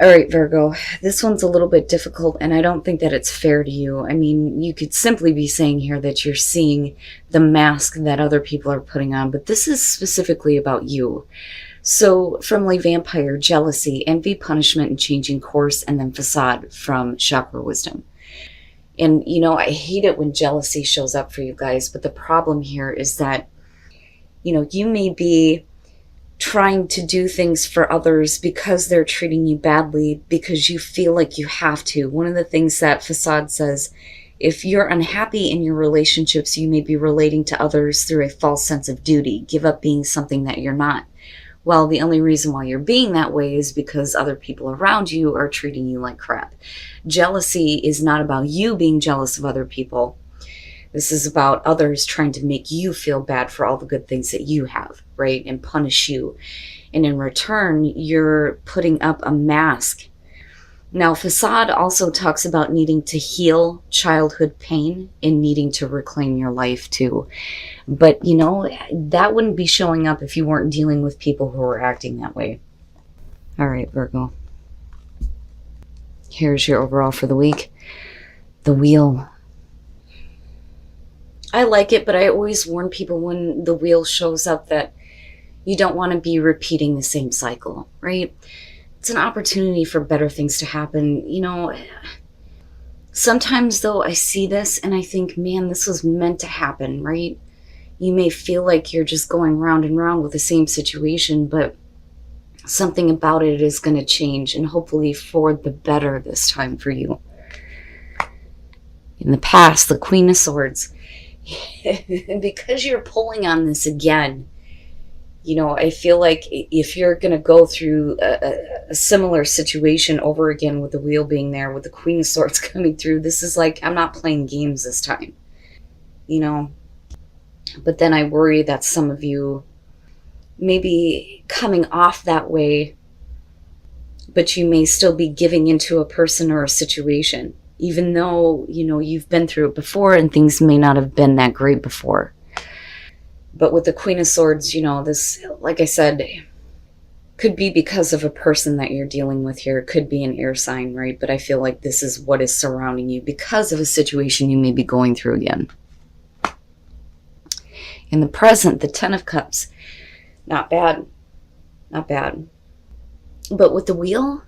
All right, Virgo, this one's a little bit difficult, and I don't think that it's fair to you. I mean, you could simply be saying here that you're seeing the mask that other people are putting on, but this is specifically about you. So, from like Vampire, Jealousy, Envy, Punishment, and Changing Course, and then Facade from Chakra Wisdom. And, I hate it when jealousy shows up for you guys, but the problem here is that, you may be trying to do things for others because they're treating you badly because you feel like you have to. One of the things that Facade says, if you're unhappy in your relationships, you may be relating to others through a false sense of duty. Give up being something that you're not. Well, the only reason why you're being that way is because other people around you are treating you like crap. Jealousy is not about you being jealous of other people. This is about others trying to make you feel bad for all the good things that you have, right? And punish you. And in return, you're putting up a mask. Now, Facade also talks about needing to heal childhood pain and needing to reclaim your life too. But, that wouldn't be showing up if you weren't dealing with people who are acting that way. All right, Virgo. Here's your overall for the week. The Wheel. I like it, but I always warn people when the wheel shows up that you don't want to be repeating the same cycle, right? It's an opportunity for better things to happen. Sometimes though I see this and I think, man, this was meant to happen, right? You may feel like you're just going round and round with the same situation, but something about it is going to change, and hopefully for the better this time for you. In the past, the Queen of Swords. Because you're pulling on this again, I feel like if you're going to go through a similar situation over again with the wheel being there, with the Queen of Swords coming through, this is like, I'm not playing games this time, But then I worry that some of you may be coming off that way, but you may still be giving into a person or a situation, even though, you've been through it before and things may not have been that great before. But with the Queen of Swords, this, like I said, could be because of a person that you're dealing with here. It could be an air sign, right? But I feel like this is what is surrounding you because of a situation you may be going through again. In the present, the Ten of Cups. Not bad. Not bad. But with the Wheel,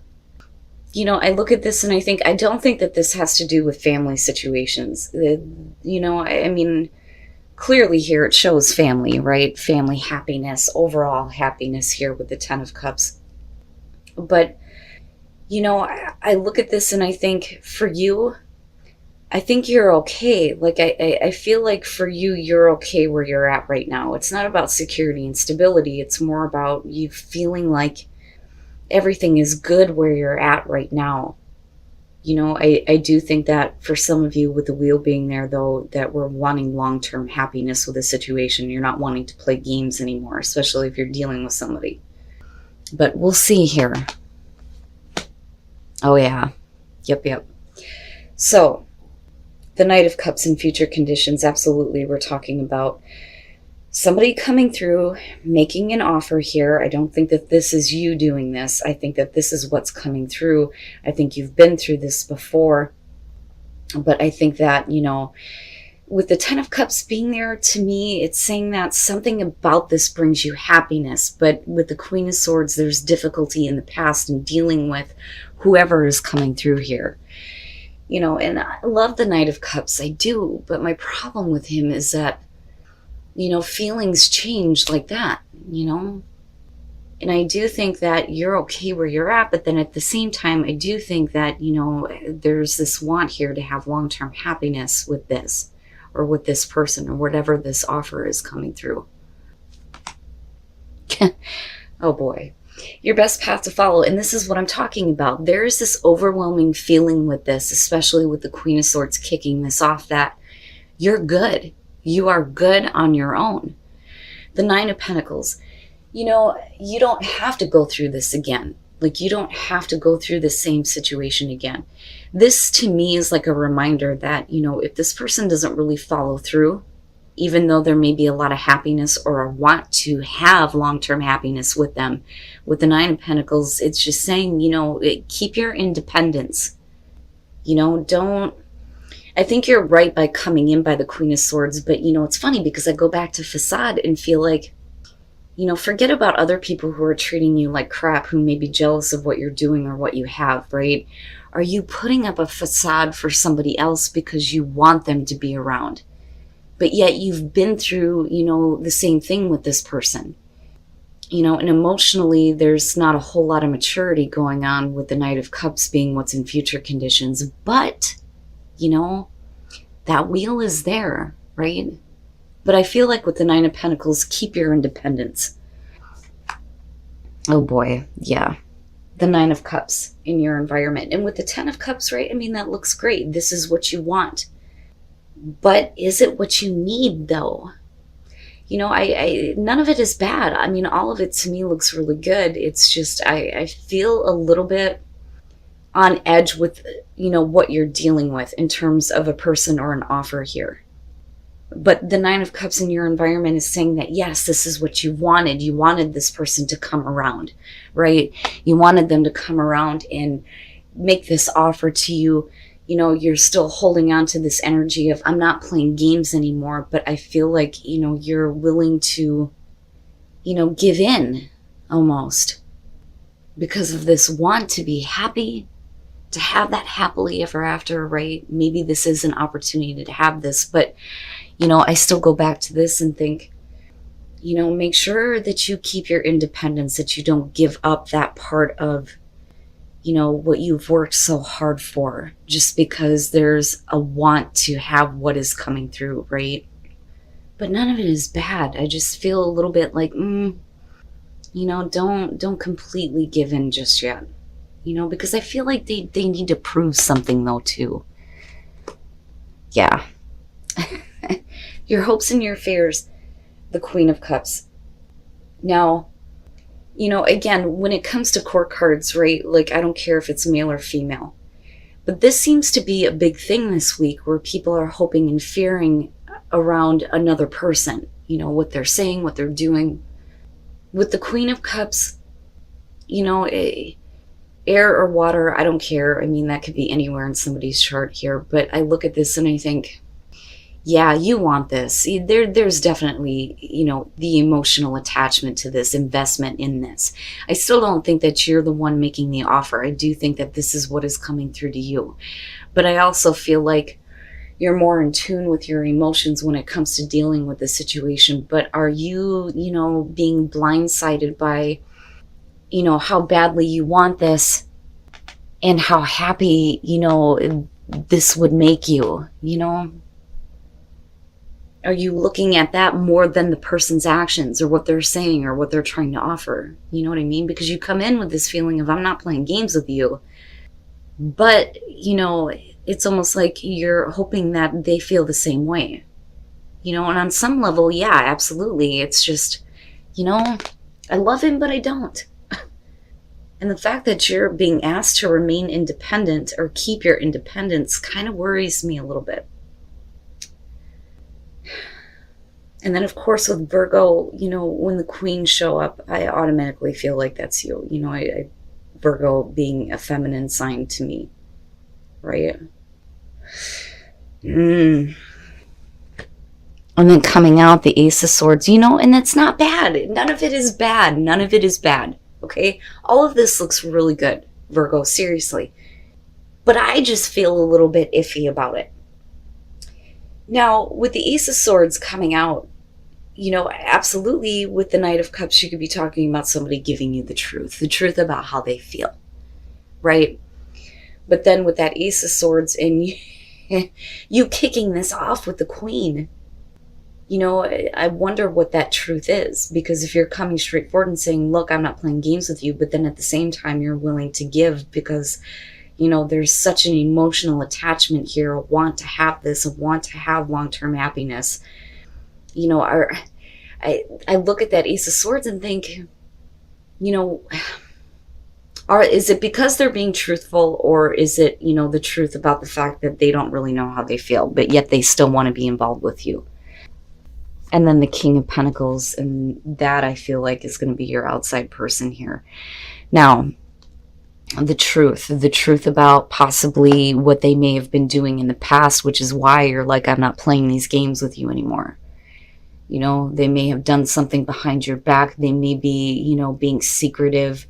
I look at this and I think, I don't think that this has to do with family situations. I mean, clearly here it shows family, right? Family happiness, overall happiness here with the Ten of Cups. But, I look at this and I think for you, I think you're okay. Like, I feel like for you, you're okay where you're at right now. It's not about security and stability. It's more about you feeling like everything is good where you're at right now. I do think that for some of you with the wheel being there, though, that we're wanting long-term happiness with a situation. You're not wanting to play games anymore, especially if you're dealing with somebody. But we'll see here. Oh, yeah. Yep. So, the Knight of Cups in future conditions, absolutely, we're talking about somebody coming through, making an offer here. I don't think that this is you doing this. I think that this is what's coming through. I think you've been through this before. But I think that, with the Ten of Cups being there, to me, it's saying that something about this brings you happiness. But with the Queen of Swords, there's difficulty in the past in dealing with whoever is coming through here. And I love the Knight of Cups. I do. But my problem with him is that, feelings change like that, And I do think that you're okay where you're at, but then at the same time, I do think that, there's this want here to have long-term happiness with this, or with this person, or whatever this offer is coming through. Oh boy. Your best path to follow, and this is what I'm talking about. There is this overwhelming feeling with this, especially with the Queen of Swords kicking this off, that you're good. You are good on your own. The Nine of Pentacles. You don't have to go through this again. Like, you don't have to go through the same situation again. This, to me, is like a reminder that, if this person doesn't really follow through, even though there may be a lot of happiness or a want to have long-term happiness with them. With the Nine of Pentacles, it's just saying, you know, keep your independence. You know, don't, I think you're right by coming in by the Queen of Swords, but, you know, it's funny because I go back to facade and feel like, you know, forget about other people who are treating you like crap, who may be jealous of what you're doing or what you have, right? Are you putting up a facade for somebody else because you want them to be around? But yet you've been through, you know, the same thing with this person. You know, and emotionally, there's not a whole lot of maturity going on with the Knight of Cups being what's in future conditions. But, you know, that wheel is there, right? But I feel like with the Nine of Pentacles, keep your independence. Oh boy, yeah. The Nine of Cups in your environment. And with the Ten of Cups, right? I mean, that looks great. This is what you want. But is it what you need, though? You know, none of it is bad. I mean, all of it to me looks really good. It's just, I feel a little bit on edge with, you know, what you're dealing with in terms of a person or an offer here. But the Nine of Cups in your environment is saying that, yes, this is what you wanted. You wanted this person to come around, right? You wanted them to come around and make this offer to you. You know, you're still holding on to this energy of, I'm not playing games anymore, but I feel like, you know, you're willing to, you know, give in almost because of this want to be happy, to have that happily ever after, right? Maybe this is an opportunity to have this, but, you know, I still go back to this and think, you know, make sure that you keep your independence, that you don't give up that part of, you know, what you've worked so hard for, just because there's a want to have what is coming through, right? But none of it is bad. I just feel a little bit like, you know, don't completely give in just yet, you know, because I feel like they need to prove something though too. Yeah. Your hopes and your fears, the Queen of Cups. Now, you know, again, when it comes to court cards, right, like I don't care if it's male or female, but this seems to be a big thing this week where people are hoping and fearing around another person, you know, what they're saying, what they're doing. With the Queen of Cups, you know, air or water, I don't care. I mean, that could be anywhere in somebody's chart here, but I look at this and I think, yeah, you want this. There's definitely, you know, the emotional attachment to this, investment in this. I still don't think that you're the one making the offer. I do think that this is what is coming through to you. But I also feel like you're more in tune with your emotions when it comes to dealing with the situation. But are you, you know, being blindsided by, you know, how badly you want this and how happy, you know, this would make you, you know? Are you looking at that more than the person's actions or what they're saying or what they're trying to offer? You know what I mean? Because you come in with this feeling of, I'm not playing games with you. But, you know, it's almost like you're hoping that they feel the same way. You know, and on some level, yeah, absolutely. It's just, you know, I love him, but I don't. And the fact that you're being asked to remain independent or keep your independence kind of worries me a little bit. And then, of course, with Virgo, you know, when the queens show up, I automatically feel like that's you. You know, Virgo being a feminine sign to me, right? And then coming out, the Ace of Swords, you know, and that's not bad. None of it is bad. None of it is bad, okay? All of this looks really good, Virgo, seriously. But I just feel a little bit iffy about it. Now, with the Ace of Swords coming out, you know, absolutely with the Knight of Cups, you could be talking about somebody giving you the truth about how they feel, right? But then with that Ace of Swords and you kicking this off with the Queen, you know, I wonder what that truth is. Because if you're coming straight forward and saying, look, I'm not playing games with you, but then at the same time you're willing to give because, you know, there's such an emotional attachment here, a want to have this, a want to have long-term happiness. You know, I look at that Ace of Swords and think, you know, is it because they're being truthful, or is it, you know, the truth about the fact that they don't really know how they feel, but yet they still want to be involved with you? And then the King of Pentacles, and that I feel like is going to be your outside person here. Now, the truth about possibly what they may have been doing in the past, which is why you're like, I'm not playing these games with you anymore. You know, they may have done something behind your back. They may be, you know, being secretive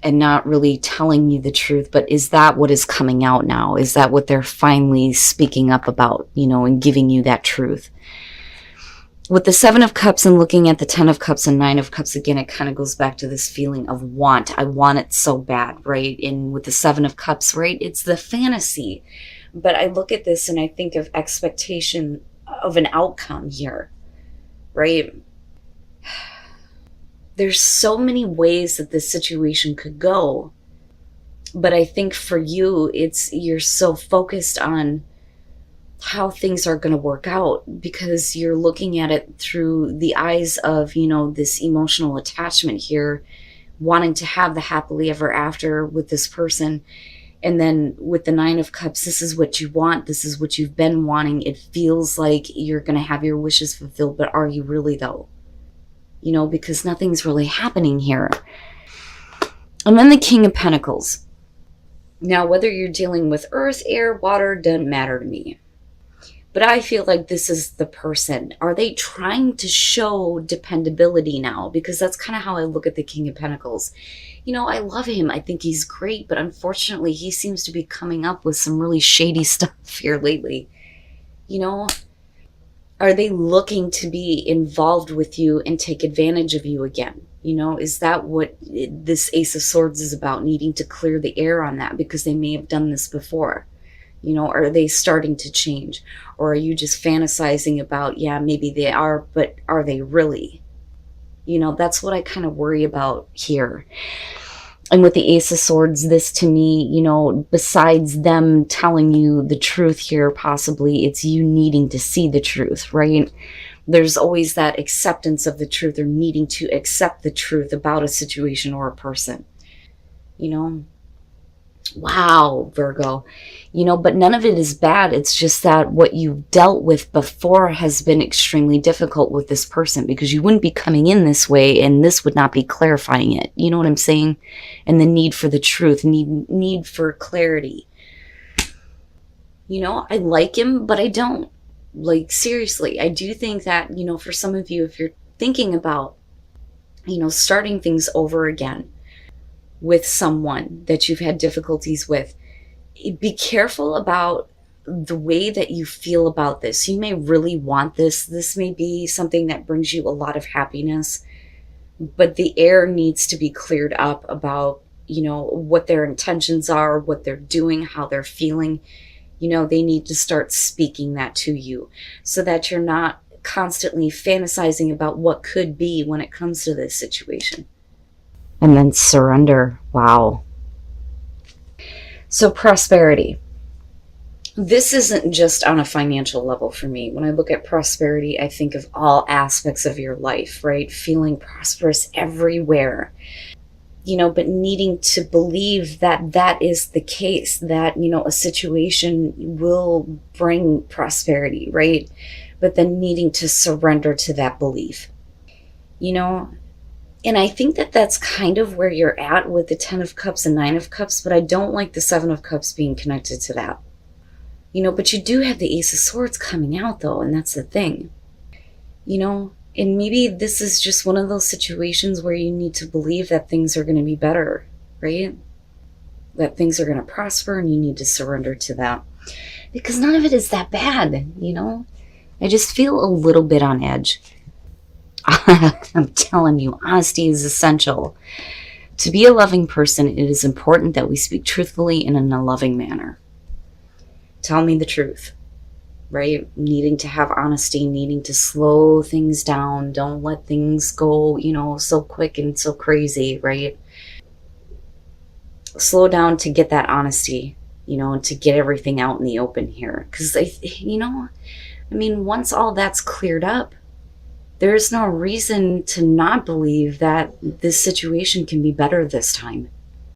and not really telling you the truth. But is that what is coming out now? Is that what they're finally speaking up about, you know, and giving you that truth? With the Seven of Cups and looking at the Ten of Cups and Nine of Cups, again, it kind of goes back to this feeling of want. I want it so bad, right? And with the Seven of Cups, right, it's the fantasy. But I look at this and I think of expectation of an outcome here, right? There's so many ways that this situation could go. But I think for you, you're so focused on how things are going to work out because you're looking at it through the eyes of, you know, this emotional attachment here, wanting to have the happily ever after with this person. And then with the Nine of Cups, this is what you want. This is what you've been wanting. It feels like you're going to have your wishes fulfilled, but are you really though? You know, because nothing's really happening here. And then the King of Pentacles. Now, whether you're dealing with earth, air, water, doesn't matter to me. But I feel like this is the person. Are they trying to show dependability now? Because that's kind of how I look at the King of Pentacles. You know, I love him. I think he's great. But unfortunately, he seems to be coming up with some really shady stuff here lately. You know, are they looking to be involved with you and take advantage of you again? You know, is that what this Ace of Swords is about? Needing to clear the air on that because they may have done this before. You know, are they starting to change? Or are you just fantasizing about, yeah, maybe they are, but are they really? You know, that's what I kind of worry about here. And with the Ace of Swords, this to me, you know, besides them telling you the truth here, possibly it's you needing to see the truth, right? There's always that acceptance of the truth or needing to accept the truth about a situation or a person, you know? Wow, Virgo. You know, but none of it is bad. It's just that what you've dealt with before has been extremely difficult with this person because you wouldn't be coming in this way and this would not be clarifying it. You know what I'm saying? And the need for the truth, need for clarity. You know, I like him, but I don't. Like, seriously, I do think that, you know, for some of you, if you're thinking about, you know, starting things over again with someone that you've had difficulties with, be careful about the way that you feel about this. You may really want this. This may be something that brings you a lot of happiness, but the air needs to be cleared up about, you know, what their intentions are, what they're doing, how they're feeling. You know, they need to start speaking that to you so that you're not constantly fantasizing about what could be when it comes to this situation. And then surrender. Wow. So prosperity. This isn't just on a financial level for me. When I look at prosperity, I think of all aspects of your life, right? Feeling prosperous everywhere. You know, but needing to believe that that is the case, that, you know, a situation will bring prosperity, right? But then needing to surrender to that belief, you know? And I think that that's kind of where you're at with the 10 of Cups and 9 of Cups, but I don't like the 7 of Cups being connected to that. You know, but you do have the Ace of Swords coming out though, and that's the thing. You know, and maybe this is just one of those situations where you need to believe that things are going to be better, right? That things are going to prosper and you need to surrender to that. Because none of it is that bad, you know? I just feel a little bit on edge. I'm telling you, honesty is essential. To be a loving person, it is important that we speak truthfully and in a loving manner. Tell me the truth. Right? Needing to have honesty, needing to slow things down. Don't let things go, you know, so quick and so crazy, right? Slow down to get that honesty, you know, and to get everything out in the open here. Because, you know, I mean, once all that's cleared up, there's no reason to not believe that this situation can be better this time.